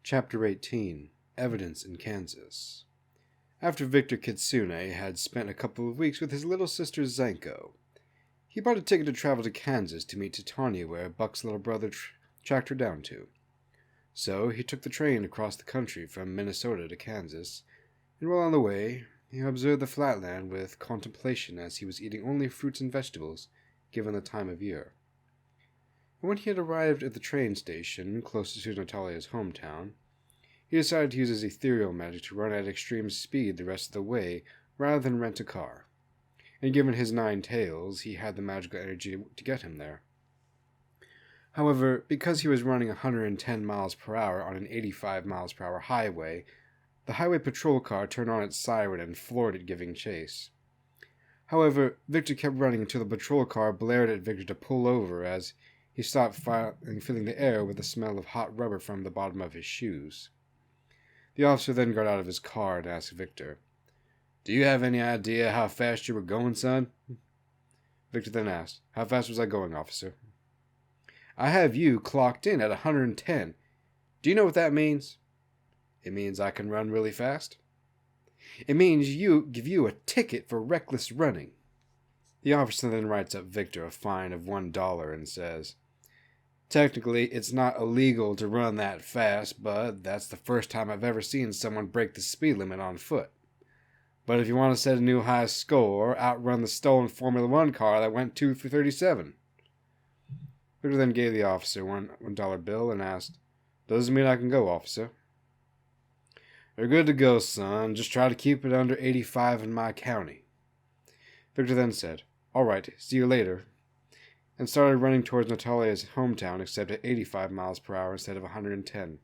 Chapter 18 Evidence in Kansas. After Victor Kitsune had spent a couple of weeks with his little sister Zanko, he bought a ticket to travel to Kansas to meet Titania where Buck's little brother tracked her down to. So he took the train across the country from Minnesota to Kansas, and while on the way, he observed the flatland with contemplation as he was eating only fruits and vegetables, given the time of year. And when he had arrived at the train station closest to Natalia's hometown, he decided to use his ethereal magic to run at extreme speed the rest of the way rather than rent a car. And given his 9 tails, he had the magical energy to get him there. However, because he was running 110 miles per hour on an 85 miles per hour highway, the highway patrol car turned on its siren and floored it, giving chase. However, Victor kept running until the patrol car blared at Victor to pull over as he stopped filling the air with the smell of hot rubber from the bottom of his shoes. The officer then got out of his car and asked Victor, "Do you have any idea how fast you were going, son?" Victor then asked, "How fast was I going, officer?" "I have you clocked in at 110. Do you know what that means?" "It means I can run really fast." "It means give you a ticket for reckless running." The officer then writes up Victor a fine of $1 and says, "Technically, it's not illegal to run that fast, but that's the first time I've ever seen someone break the speed limit on foot. But if you want to set a new high score, outrun the stolen Formula One car that went 2 for 37. Victor then gave the officer $1 bill and asked, "Doesn't mean I can go, officer." "You're good to go, son. Just try to keep it under 85 in my county." Victor then said, "All right, see you later," and started running towards Natalia's hometown except at 85 miles per hour instead of 110.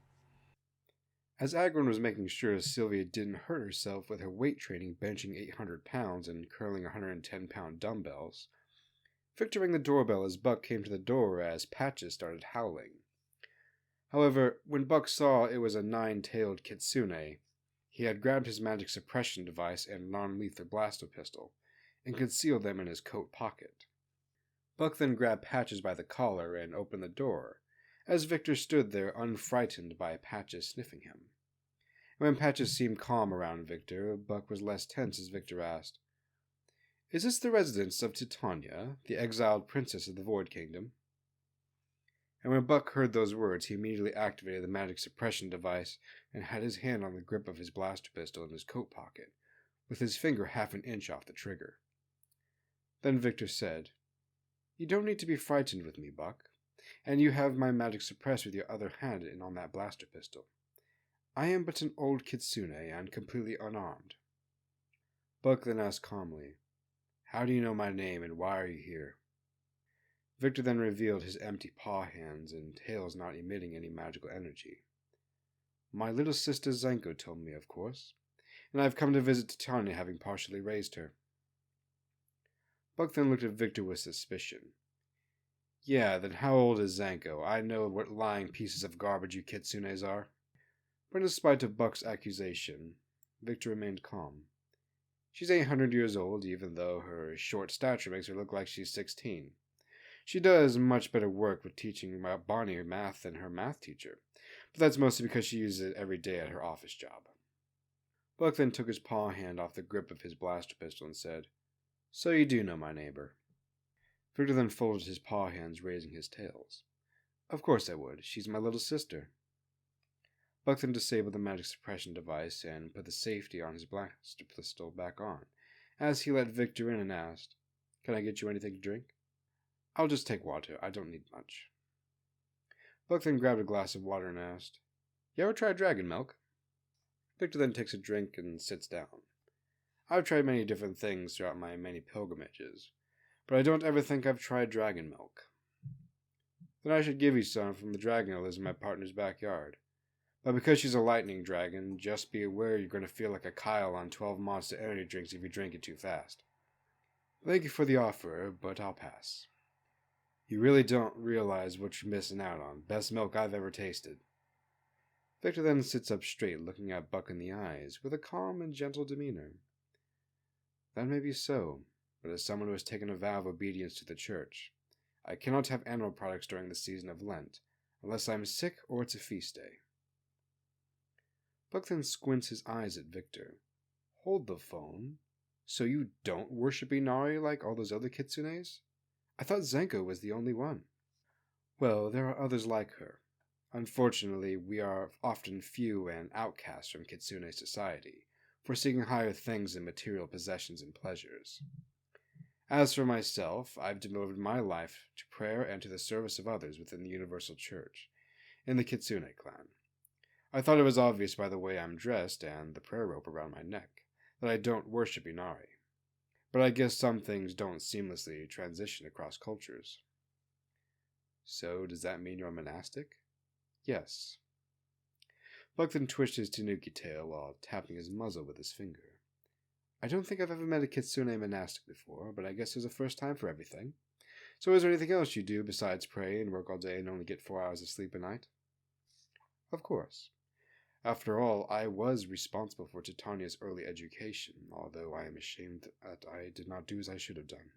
As Agron was making sure Sylvia didn't hurt herself with her weight training benching 800 pounds and curling 110-pound dumbbells, Victor rang the doorbell as Buck came to the door as Patches started howling. However, when Buck saw it was a 9-tailed Kitsune, he had grabbed his magic suppression device and non-lethal blaster pistol, and concealed them in his coat pocket. Buck then grabbed Patches by the collar and opened the door, as Victor stood there unfrightened by Patches sniffing him. And when Patches seemed calm around Victor, Buck was less tense as Victor asked, "Is this the residence of Titania, the exiled princess of the Void Kingdom?" And when Buck heard those words, he immediately activated the magic suppression device and had his hand on the grip of his blaster pistol in his coat pocket, with his finger half an inch off the trigger. Then Victor said, "You don't need to be frightened with me, Buck, and you have my magic suppressed with your other hand and on that blaster pistol. I am but an old Kitsune and completely unarmed." Buck then asked calmly, "How do you know my name and why are you here?" Victor then revealed his empty paw hands and tails not emitting any magical energy. "My little sister Zanko told me, of course, and I have come to visit Titania, having partially raised her." Buck then looked at Victor with suspicion. "Yeah, then how old is Zanko? I know what lying pieces of garbage you Kitsunes are." But in spite of Buck's accusation, Victor remained calm. "She's 800 years old, even though her short stature makes her look like she's 16. She does much better work with teaching Bonnie math than her math teacher, but that's mostly because she uses it every day at her office job." Buck then took his paw hand off the grip of his blaster pistol and said, "So you do know my neighbor." Victor then folded his paw hands, raising his tails. "Of course I would. She's my little sister." Buck then disabled the magic suppression device and put the safety on his blaster pistol back on, as he let Victor in and asked, "Can I get you anything to drink?" "I'll just take water. I don't need much." Buck then grabbed a glass of water and asked, "You ever tried dragon milk?" Victor then takes a drink and sits down. "I've tried many different things throughout my many pilgrimages, but I don't ever think I've tried dragon milk." "Then I should give you some from the dragon that lives in my partner's backyard. But because she's a lightning dragon, just be aware you're going to feel like a Kyle on 12 Monster Energy drinks if you drink it too fast." "Thank you for the offer, but I'll pass. You really don't realize what you're missing out on. Best milk I've ever tasted." Victor then sits up straight, looking at Buck in the eyes, with a calm and gentle demeanor. "That may be so, but as someone who has taken a vow of obedience to the church, I cannot have animal products during the season of Lent, unless I am sick or it's a feast day." Buck then squints his eyes at Victor. Hold the phone. So you don't worship Inari like all those other kitsunes? I thought Zenko was the only one. Well, there are others like her. Unfortunately, we are often few and outcast from kitsune society, for seeking higher things than material possessions and pleasures. As for myself, I've devoted my life to prayer and to the service of others within the Universal Church, in the Kitsune clan. I thought it was obvious by the way I'm dressed and the prayer rope around my neck that I don't worship Inari. But I guess some things don't seamlessly transition across cultures. So, does that mean you're a monastic? Yes. Buck then twitched his tanuki tail while tapping his muzzle with his finger. I don't think I've ever met a kitsune monastic before, but I guess there's a first time for everything. So is there anything else you do besides pray and work all day and only get 4 hours of sleep a night? Of course. After all, I was responsible for Titania's early education, although I am ashamed that I did not do as I should have done.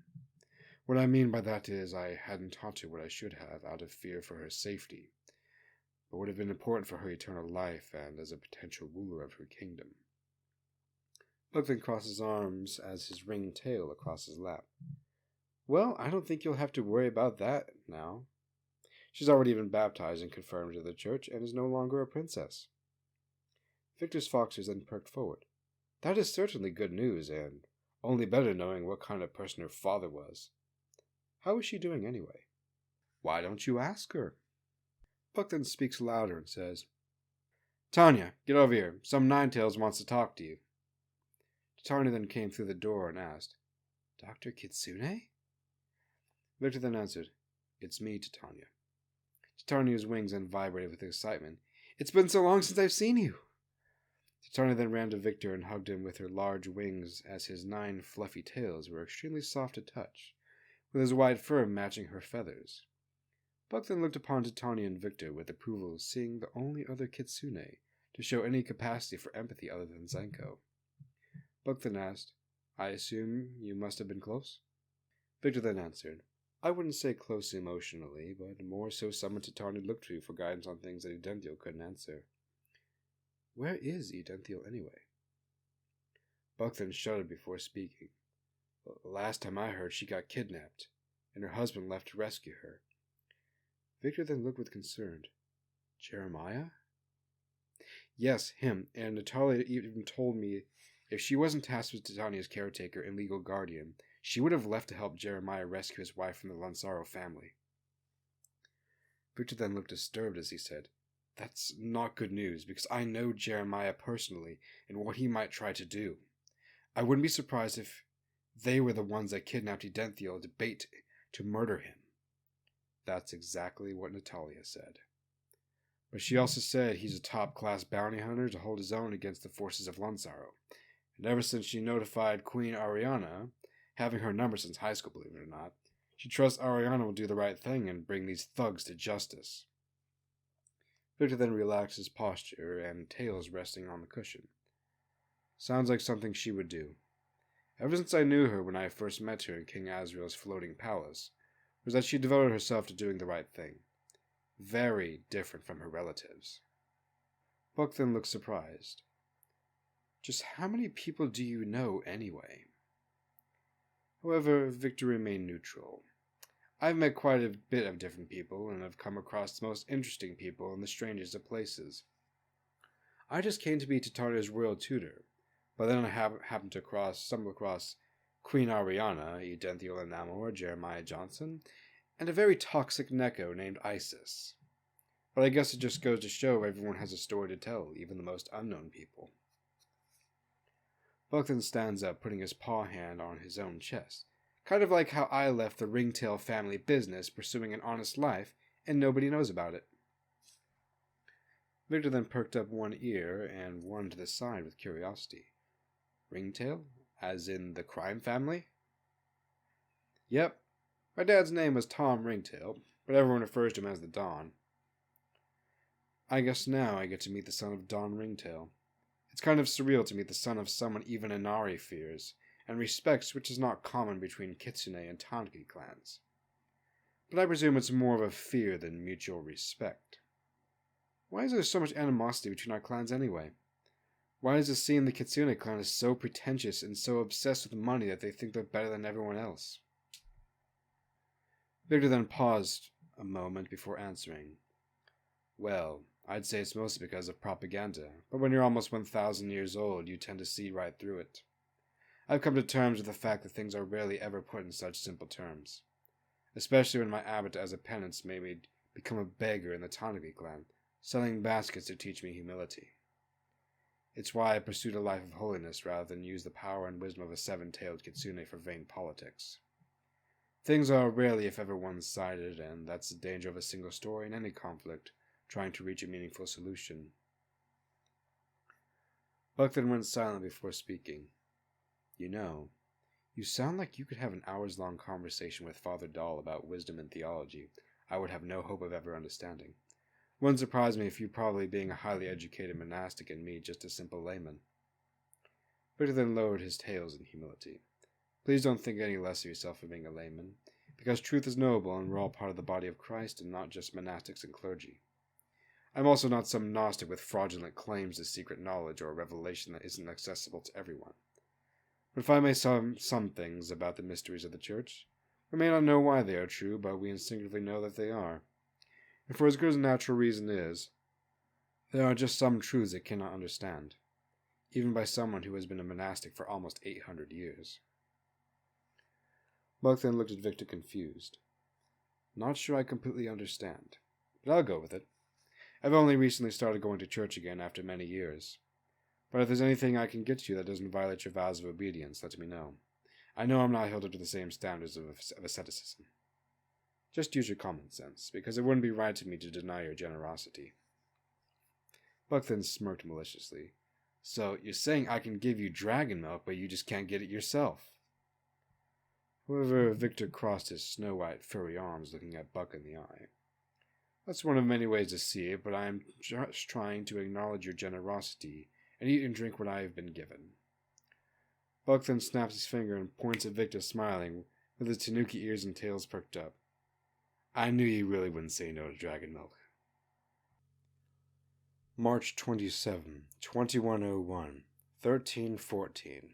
What I mean by that is I hadn't taught her what I should have out of fear for her safety, but would have been important for her eternal life and as a potential ruler of her kingdom. Buck then crossed his arms as his ringed tail across his lap. Well, I don't think you'll have to worry about that now. She's already been baptized and confirmed into the church and is no longer a princess. Victor's foxes then perked forward. That is certainly good news, and only better knowing what kind of person her father was. How is she doing anyway? Why don't you ask her? Buck then speaks louder and says, Tanya, get over here. Some Ninetails wants to talk to you. Titania then came through the door and asked, Dr. Kitsune? Victor then answered, It's me, Titania. Titania's wings then vibrated with excitement. It's been so long since I've seen you. Titania then ran to Victor and hugged him with her large wings as his 9 fluffy tails were extremely soft to touch, with his white fur matching her feathers. Buck then looked upon Titania and Victor with approval, seeing the only other kitsune to show any capacity for empathy other than Zenko. Buck then asked, I assume you must have been close? Victor then answered, I wouldn't say close emotionally, but more so someone Titania looked to for guidance on things that Edenthiel couldn't answer. Where is Edenthiel anyway? Buck then shuddered before speaking. The last time I heard, she got kidnapped, and her husband left to rescue her. Victor then looked with concern. Jeremiah? Yes, him, and Natalia even told me if she wasn't tasked with Titania's caretaker and legal guardian, she would have left to help Jeremiah rescue his wife from the Lansaro family. Victor then looked disturbed as he said, That's not good news, because I know Jeremiah personally and what he might try to do. I wouldn't be surprised if they were the ones that kidnapped Edenthiel to bait to murder him. That's exactly what Natalia said. But she also said he's a top-class bounty hunter to hold his own against the forces of Lansaro. And ever since she notified Queen Ariana, having her number since high school, believe it or not, she trusts Ariana will do the right thing and bring these thugs to justice. Victor then relaxed his posture and tails resting on the cushion. Sounds like something she would do. Ever since I knew her when I first met her in King Azrael's floating palace, was that she devoted herself to doing the right thing. Very different from her relatives. Buck then looked surprised. Just how many people do you know anyway? However, Victor remained neutral. I've met quite a bit of different people and have come across the most interesting people in the strangest of places. I just came to be Titania's royal tutor, but then I happened to stumble across Queen Ariana, Edenthiel Enamor, Jeremiah Johnson, and a very toxic Neko named Isis. But I guess it just goes to show everyone has a story to tell, even the most unknown people. Buck then stands up, putting his paw hand on his own chest, kind of like how I left the Ringtail family business pursuing an honest life, and nobody knows about it. Victor then perked up one ear and one to the side with curiosity. Ringtail? As in the crime family? Yep. My dad's name was Tom Ringtail, but everyone refers to him as the Don. I guess now I get to meet the son of Don Ringtail. It's kind of surreal to meet the son of someone even Inari fears, and respects, which is not common between Kitsune and Tanuki clans. But I presume it's more of a fear than mutual respect. Why is there so much animosity between our clans anyway? Why does it seem the Kitsune clan is so pretentious and so obsessed with money that they think they're better than everyone else? Victor then paused a moment before answering. Well, I'd say it's mostly because of propaganda, but when you're almost 1,000 years old, you tend to see right through it. I've come to terms with the fact that things are rarely ever put in such simple terms, especially when my abbot as a penance made me become a beggar in the Titania clan, selling baskets to teach me humility. It's why I pursued a life of holiness rather than use the power and wisdom of a seven-tailed kitsune for vain politics. Things are rarely if ever one-sided, and that's the danger of a single story in any conflict, trying to reach a meaningful solution. Buck then went silent before speaking. You know, you sound like you could have an hours-long conversation with Father Dahl about wisdom and theology I would have no hope of ever understanding. Wouldn't surprise me if you probably being a highly educated monastic and me just a simple layman. Victor then lowered his tails in humility. Please don't think any less of yourself for being a layman, because truth is noble and we're all part of the body of Christ and not just monastics and clergy. I'm also not some Gnostic with fraudulent claims to secret knowledge or a revelation that isn't accessible to everyone. But if I may some things about the mysteries of the Church, we may not know why they are true, but we instinctively know that they are. And for as good as natural reason is, there are just some truths it cannot understand, even by someone who has been a monastic for almost 800 years. Buck then looked at Victor confused. Not sure I completely understand, but I'll go with it. I've only recently started going to church again after many years. But if there's anything I can get you that doesn't violate your vows of obedience, let me know. I know I'm not held up to the same standards of asceticism. Just use your common sense, because it wouldn't be right to me to deny your generosity. Buck then smirked maliciously. So, you're saying I can give you dragon milk, but you just can't get it yourself? However, Victor crossed his snow-white, furry arms, looking at Buck in the eye. That's one of many ways to see it, but I am just trying to acknowledge your generosity and eat and drink what I have been given. Buck then snaps his finger and points at Victor, smiling, with his tanuki ears and tails perked up. I knew you really wouldn't say no to dragon milk. March 27, 2101, 1314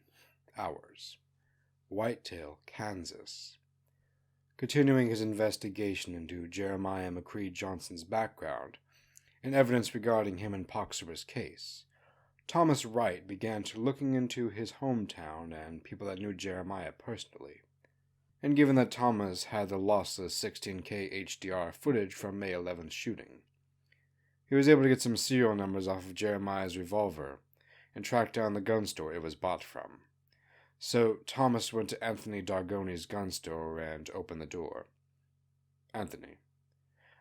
hours. Whitetail, Kansas. Continuing his investigation into Jeremiah McCree Johnson's background and evidence regarding him and Poxera's case, Thomas Wright began to looking into his hometown and people that knew Jeremiah personally. And given that Thomas had the lossless 16K HDR footage from May 11th shooting, he was able to get some serial numbers off of Jeremiah's revolver and track down the gun store it was bought from. So Thomas went to Anthony Dargoni's gun store and opened the door. Anthony: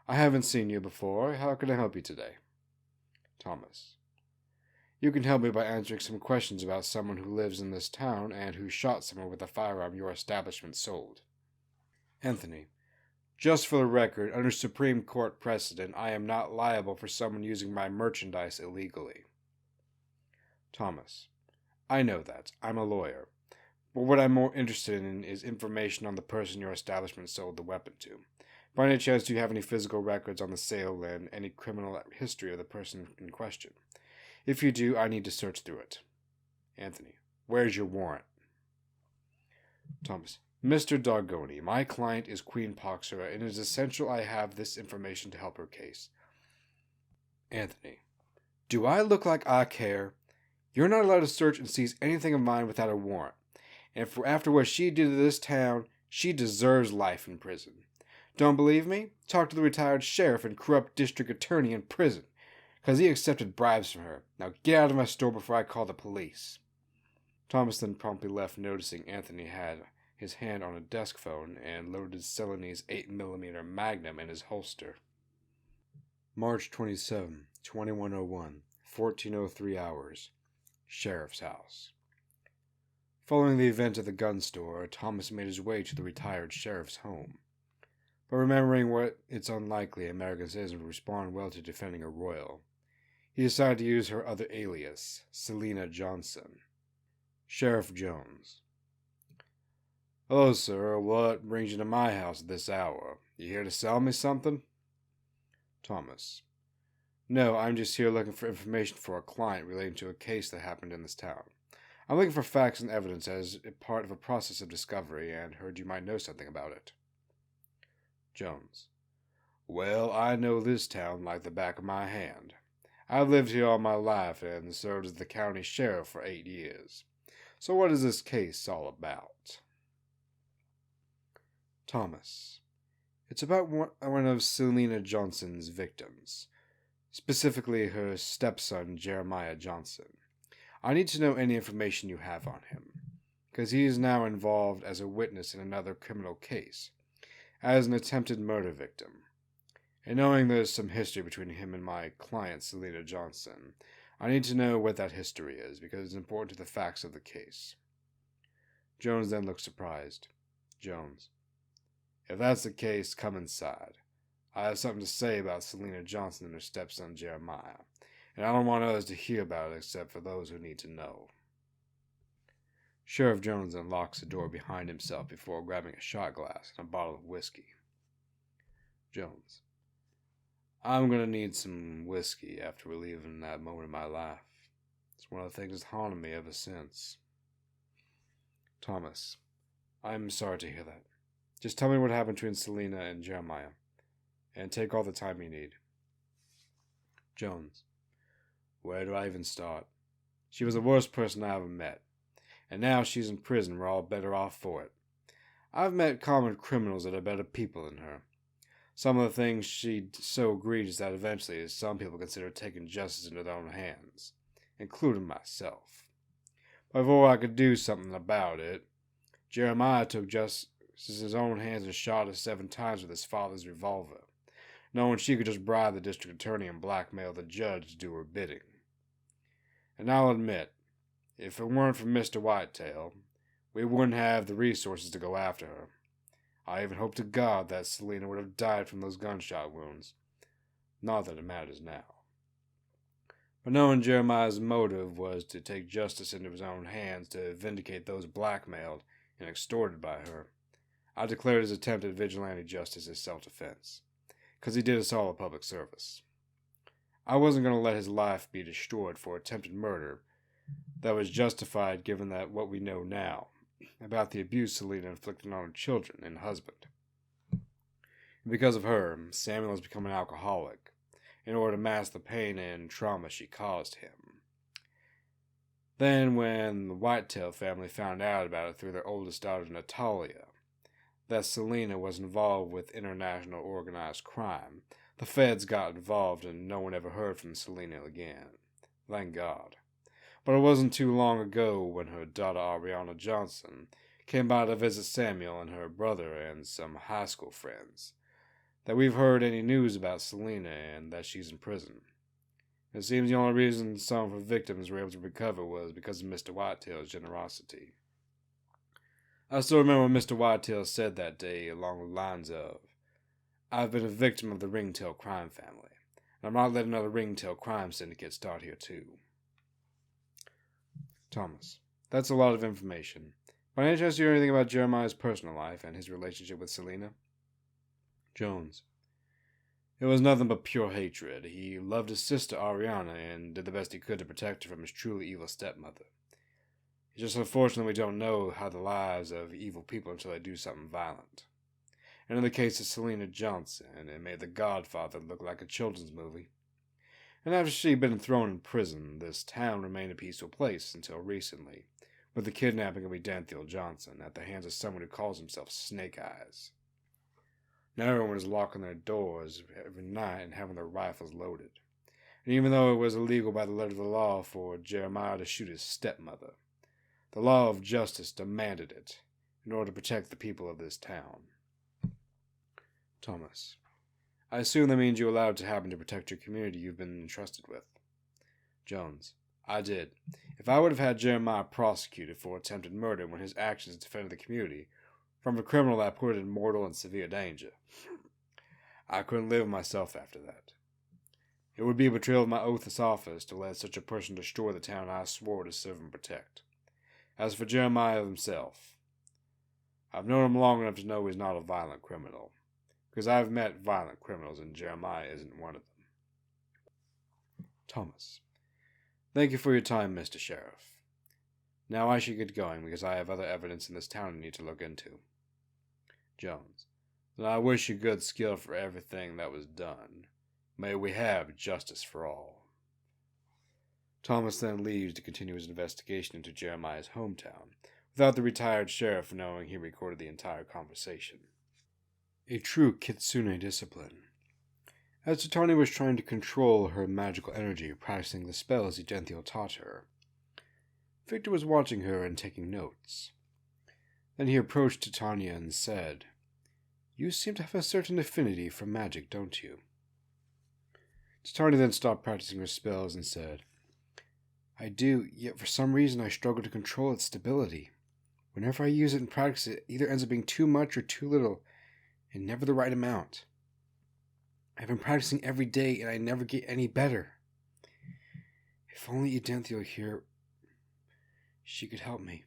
I haven't seen you before. How can I help you today? Thomas: You can help me by answering some questions about someone who lives in this town and who shot someone with a firearm your establishment sold. Anthony: Just for the record, under Supreme Court precedent, I am not liable for someone using my merchandise illegally. Thomas: I know that. I'm a lawyer. But what I'm more interested in is information on the person your establishment sold the weapon to. By any chance, do you have any physical records on the sale and any criminal history of the person in question? If you do, I need to search through it. Anthony: Where's your warrant? Thomas: Mr. Dargoni, my client is Queen Poxera, and it is essential I have this information to help her case. Anthony: Do I look like I care? You're not allowed to search and seize anything of mine without a warrant. And for after what she did to this town, she deserves life in prison. Don't believe me? Talk to the retired sheriff and corrupt district attorney in prison, because he accepted bribes from her. Now get out of my store before I call the police. Thomas then promptly left, noticing Anthony had his hand on a desk phone and loaded Celanese 8mm Magnum in his holster. March 27, 2101, 1403 hours. Sheriff's house. Following the event at the gun store, Thomas made his way to the retired sheriff's home. But remembering it's unlikely American citizens would respond well to defending a royal, he decided to use her other alias, Selena Johnson. Sheriff Jones: Hello, sir. What brings you to my house at this hour? You here to sell me something? Thomas: No, I'm just here looking for information for a client relating to a case that happened in this town. I'm looking for facts and evidence as a part of a process of discovery and heard you might know something about it. Jones. Well, I know this town like the back of my hand. I've lived here all my life and served as the county sheriff for 8 years. So what is this case all about? Thomas. It's about one of Selena Johnson's victims, specifically her stepson, Jeremiah Johnson. I need to know any information you have on him, because he is now involved as a witness in another criminal case, as an attempted murder victim. And knowing there's some history between him and my client, Selena Johnson, I need to know what that history is, because it's important to the facts of the case. Jones then looks surprised. Jones. If that's the case, come inside. I have something to say about Selena Johnson and her stepson Jeremiah, and I don't want others to hear about it except for those who need to know. Sheriff Jones then locks the door behind himself before grabbing a shot glass and a bottle of whiskey. Jones. I'm going to need some whiskey after reliving that moment in my life. It's one of the things that's haunted me ever since. Thomas. I'm sorry to hear that. Just tell me what happened between Selena and Jeremiah, and take all the time you need. Jones. Where do I even start? She was the worst person I ever met, and now she's in prison. We're all better off for it. I've met common criminals that are better people than her. Some of the things she'd so egregious that eventually some people consider taking justice into their own hands, including myself. But before I could do something about it, Jeremiah took justice in his own hands and shot her 7 times with his father's revolver, knowing she could just bribe the district attorney and blackmail the judge to do her bidding. And I'll admit, if it weren't for Mr. Whitetail, we wouldn't have the resources to go after her. I even hope to God that Selena would have died from those gunshot wounds. Not that it matters now. But knowing Jeremiah's motive was to take justice into his own hands to vindicate those blackmailed and extorted by her, I declared his attempt at vigilante justice as self-defense, because he did us all a public service. I wasn't going to let his life be destroyed for attempted murder that was justified given that what we know now about the abuse Selena inflicted on her children and husband. And because of her, Samuel has become an alcoholic in order to mask the pain and trauma she caused him. Then when the Whitetail family found out about it through their oldest daughter, Natalia, that Selena was involved with international organized crime, the feds got involved and no one ever heard from Selena again. Thank God. But it wasn't too long ago when her daughter Ariana Johnson came by to visit Samuel and her brother and some high school friends that we've heard any news about Selena and that she's in prison. It seems the only reason some of her victims were able to recover was because of Mr. Whitetail's generosity. I still remember what Mr. Whitetail said that day along the lines of, I've been a victim of the Ringtail crime family, and I'm not letting another Ringtail crime syndicate start here too. Thomas. That's a lot of information. By any chance, do you know anything about Jeremiah's personal life and his relationship with Selena? Jones. It was nothing but pure hatred. He loved his sister Ariana and did the best he could to protect her from his truly evil stepmother. It's just unfortunate we don't know how the lives of evil people until they do something violent. And in the case of Selena Johnson, it made The Godfather look like a children's movie. And after she'd been thrown in prison, this town remained a peaceful place until recently, with the kidnapping of Edanthiel Johnson at the hands of someone who calls himself Snake Eyes. Now everyone is locking their doors every night and having their rifles loaded. And even though it was illegal by the letter of the law for Jeremiah to shoot his stepmother, the law of justice demanded it in order to protect the people of this town. Thomas. I assume that means you allowed it to happen to protect your community you've been entrusted with. Jones. I did. If I would have had Jeremiah prosecuted for attempted murder when his actions defended the community from a criminal that put it in mortal and severe danger, I couldn't live with myself after that. It would be a betrayal of my oath of office to let such a person destroy the town I swore to serve and protect. As for Jeremiah himself, I've known him long enough to know he's not a violent criminal, because I've met violent criminals and Jeremiah isn't one of them. Thomas. Thank you for your time, Mr. Sheriff. Now I should get going, because I have other evidence in this town I need to look into. Jones. Then I wish you good skill for everything that was done. May we have justice for all. Thomas then leaves to continue his investigation into Jeremiah's hometown, without the retired sheriff knowing he recorded the entire conversation. A true Kitsune discipline. As Titania was trying to control her magical energy, practicing the spells Edenthiel taught her, Victor was watching her and taking notes. Then he approached Titania and said, "You seem to have a certain affinity for magic, don't you?" Titania then stopped practicing her spells and said, "I do, yet for some reason I struggle to control its stability. Whenever I use it and practice it, it either ends up being too much or too little, and never the right amount. I've been practicing every day, and I never get any better. If only Edenthiel here, she could help me."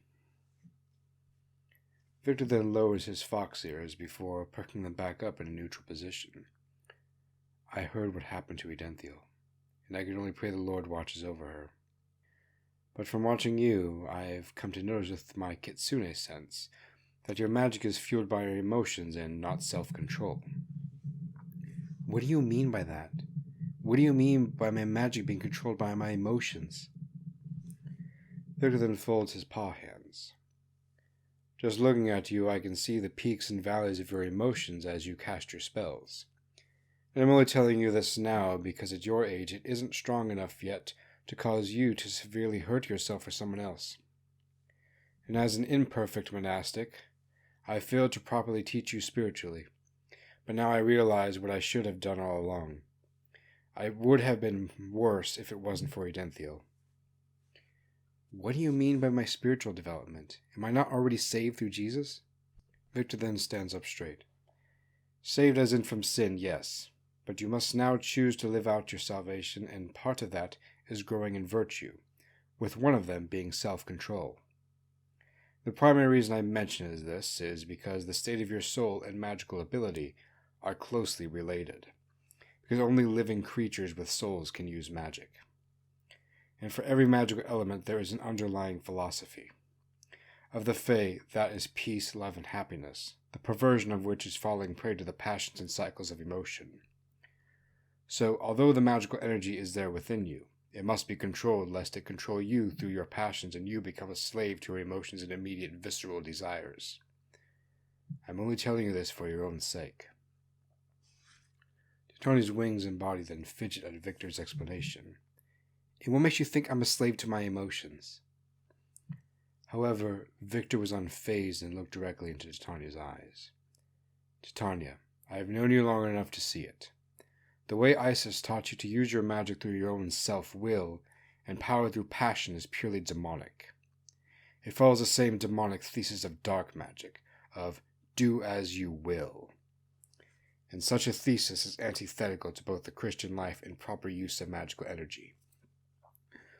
Victor then lowers his fox ears before perking them back up in a neutral position. "I heard what happened to Edenthiel, and I can only pray the Lord watches over her. But from watching you, I've come to notice with my Kitsune sense that your magic is fueled by your emotions and not self-control." "What do you mean by that? What do you mean by my magic being controlled by my emotions?" Victor then folds his paw hands. "Just looking at you, I can see the peaks and valleys of your emotions as you cast your spells. And I'm only telling you this now because at your age it isn't strong enough yet to cause you to severely hurt yourself or someone else. And as an imperfect monastic, I failed to properly teach you spiritually, but now I realize what I should have done all along. I would have been worse if it wasn't for Edenthiel." "What do you mean by my spiritual development? Am I not already saved through Jesus?" Victor then stands up straight. "Saved as in from sin, yes, but you must now choose to live out your salvation, and part of that is growing in virtue, with one of them being self-control. The primary reason I mention this is because the state of your soul and magical ability are closely related, because only living creatures with souls can use magic. And for every magical element there is an underlying philosophy. Of the Fae, that is peace, love, and happiness, the perversion of which is falling prey to the passions and cycles of emotion. So, although the magical energy is there within you, it must be controlled lest it control you through your passions and you become a slave to your emotions and immediate visceral desires. I'm only telling you this for your own sake." Titania's wings and body then fidget at Victor's explanation. "And what makes you think I'm a slave to my emotions?" However, Victor was unfazed and looked directly into Titania's eyes. "Titania, I have known you long enough to see it. The way Isis taught you to use your magic through your own self-will and power through passion is purely demonic. It follows the same demonic thesis of dark magic, of do as you will. And such a thesis is antithetical to both the Christian life and proper use of magical energy.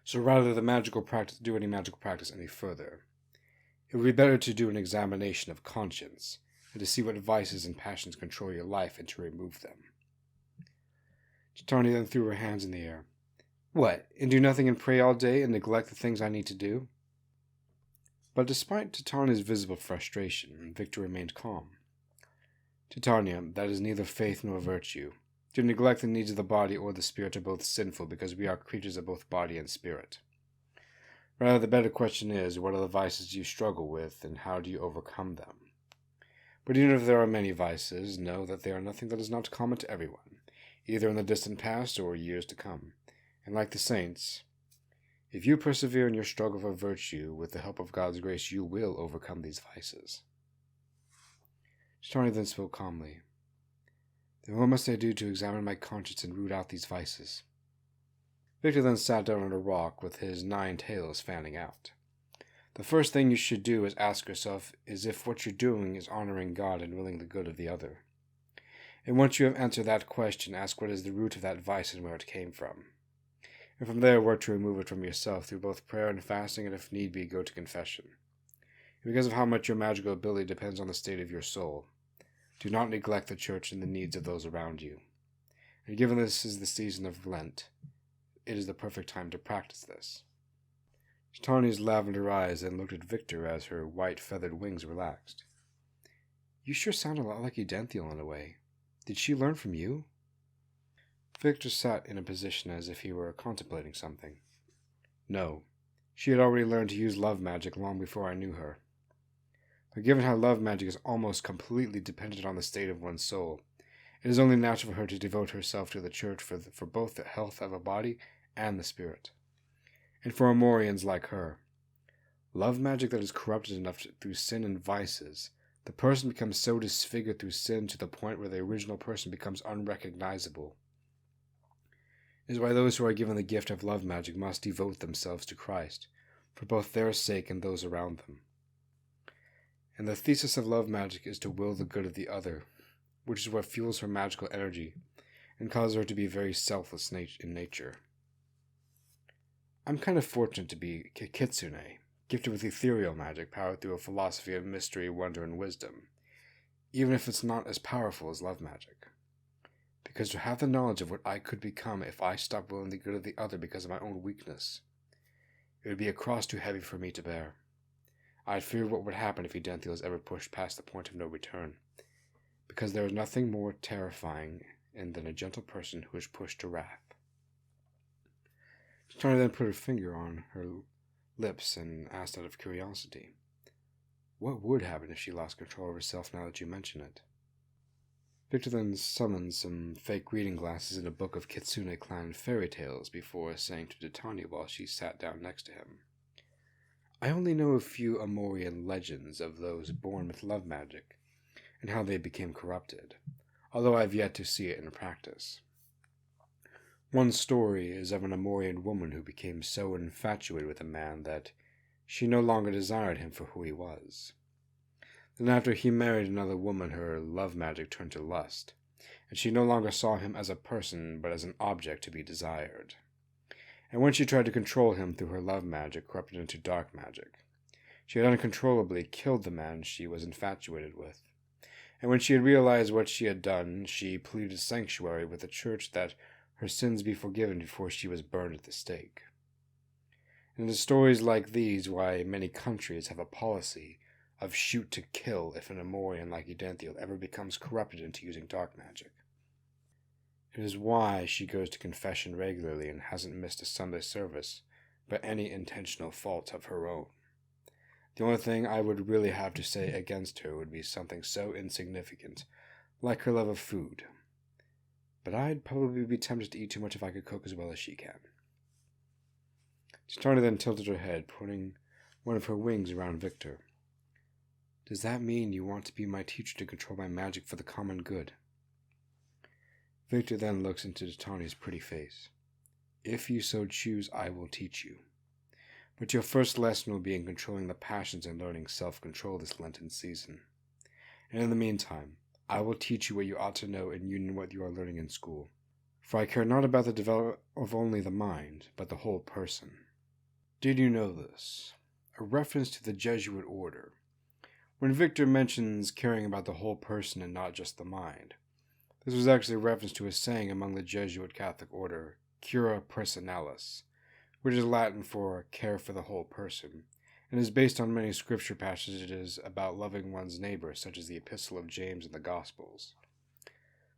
So rather than do any magical practice any further, it would be better to do an examination of conscience and to see what vices and passions control your life and to remove them." Titania then threw her hands in the air. "What, and do nothing and pray all day and neglect the things I need to do?" But despite Titania's visible frustration, Victor remained calm. "Titania, that is neither faith nor virtue. To neglect the needs of the body or the spirit are both sinful because we are creatures of both body and spirit. Rather, the better question is, what are the vices you struggle with and how do you overcome them? But even if there are many vices, know that they are nothing that is not common to everyone, either in the distant past or years to come. And like the saints, if you persevere in your struggle for virtue, with the help of God's grace, you will overcome these vices." Titania then spoke calmly. "Then what must I do to examine my conscience and root out these vices?" Victor then sat down on a rock with his 9 tails fanning out. "The first thing you should do is ask yourself is if what you're doing is honoring God and willing the good of the other. And once you have answered that question, ask what is the root of that vice and where it came from. And from there work to remove it from yourself through both prayer and fasting, and if need be, go to confession. And because of how much your magical ability depends on the state of your soul, do not neglect the church and the needs of those around you. And given this is the season of Lent, it is the perfect time to practice this. Titania's lavender eyes then looked at Victor as her white feathered wings relaxed. You sure sound a lot like Edenthiel in a way. Did she learn from you? Victor sat in a position as if he were contemplating something. No, she had already learned to use love magic long before I knew her. But given how love magic is almost completely dependent on the state of one's soul, it is only natural for her to devote herself to the church for both the health of a body and the spirit. And for Amorians like her, love magic that is corrupted enough through sin and vices, the person becomes so disfigured through sin to the point where the original person becomes unrecognizable. It is why those who are given the gift of love magic must devote themselves to Christ, for both their sake and those around them. And the thesis of love magic is to will the good of the other, which is what fuels her magical energy and causes her to be very selfless in nature. I'm kind of fortunate to be Kitsune, gifted with ethereal magic powered through a philosophy of mystery, wonder, and wisdom, even if it's not as powerful as love magic. Because to have the knowledge of what I could become if I stopped willing the good of the other because of my own weakness, it would be a cross too heavy for me to bear. I'd fear what would happen if Edenthiel is ever pushed past the point of no return, because there is nothing more terrifying than a gentle person who is pushed to wrath. Titania then put her finger on her lips and asked out of curiosity, what would happen if she lost control of herself now that you mention it? Victor then summoned some fake reading glasses and a book of Kitsune clan fairy tales before saying to Titania while she sat down next to him, I only know a few Amorian legends of those born with love magic, and how they became corrupted, although I have yet to see it in practice. One story is of an Amorian woman who became so infatuated with a man that she no longer desired him for who he was. Then after he married another woman, her love magic turned to lust, and she no longer saw him as a person but as an object to be desired. And when she tried to control him through her love magic, corrupted into dark magic, she had uncontrollably killed the man she was infatuated with. And when she had realized what she had done, she pleaded sanctuary with the church that her sins be forgiven before she was burned at the stake. And it is stories like these why many countries have a policy of shoot to kill if an Amorian like Edenthiel ever becomes corrupted into using dark magic. It is why she goes to confession regularly and hasn't missed a Sunday service by any intentional fault of her own. The only thing I would really have to say against her would be something so insignificant, like her love of food. But I'd probably be tempted to eat too much if I could cook as well as she can. Titania then tilted her head, putting one of her wings around Victor. Does that mean you want to be my teacher to control my magic for the common good? Victor then looks into Titania's pretty face. If you so choose, I will teach you. But your first lesson will be in controlling the passions and learning self-control this Lenten season. And in the meantime, I will teach you what you ought to know in union with what you are learning in school. For I care not about the development of only the mind, but the whole person. Did you know this? A reference to the Jesuit order. When Victor mentions caring about the whole person and not just the mind, this was actually a reference to a saying among the Jesuit Catholic order, cura personalis, which is Latin for care for the whole person, and is based on many scripture passages about loving one's neighbor, such as the Epistle of James and the Gospels.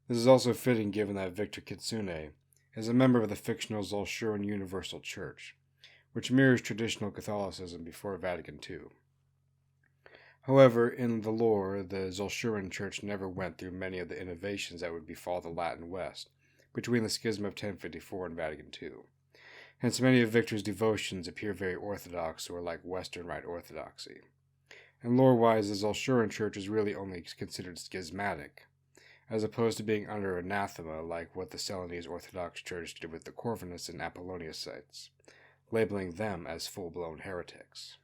This is also fitting given that Victor Kitsune is a member of the fictional Zolshuren Universal Church, which mirrors traditional Catholicism before Vatican II. However, in the lore, the Zolshuren Church never went through many of the innovations that would befall the Latin West between the Schism of 1054 and Vatican II. Hence, many of Victor's devotions appear very orthodox or like Western Rite Orthodoxy. And lore-wise, the Zolshuren Church is really only considered schismatic, as opposed to being under anathema like what the Ceylonese Orthodox Church did with the Corvinus and Apollonius sites, labeling them as full-blown heretics.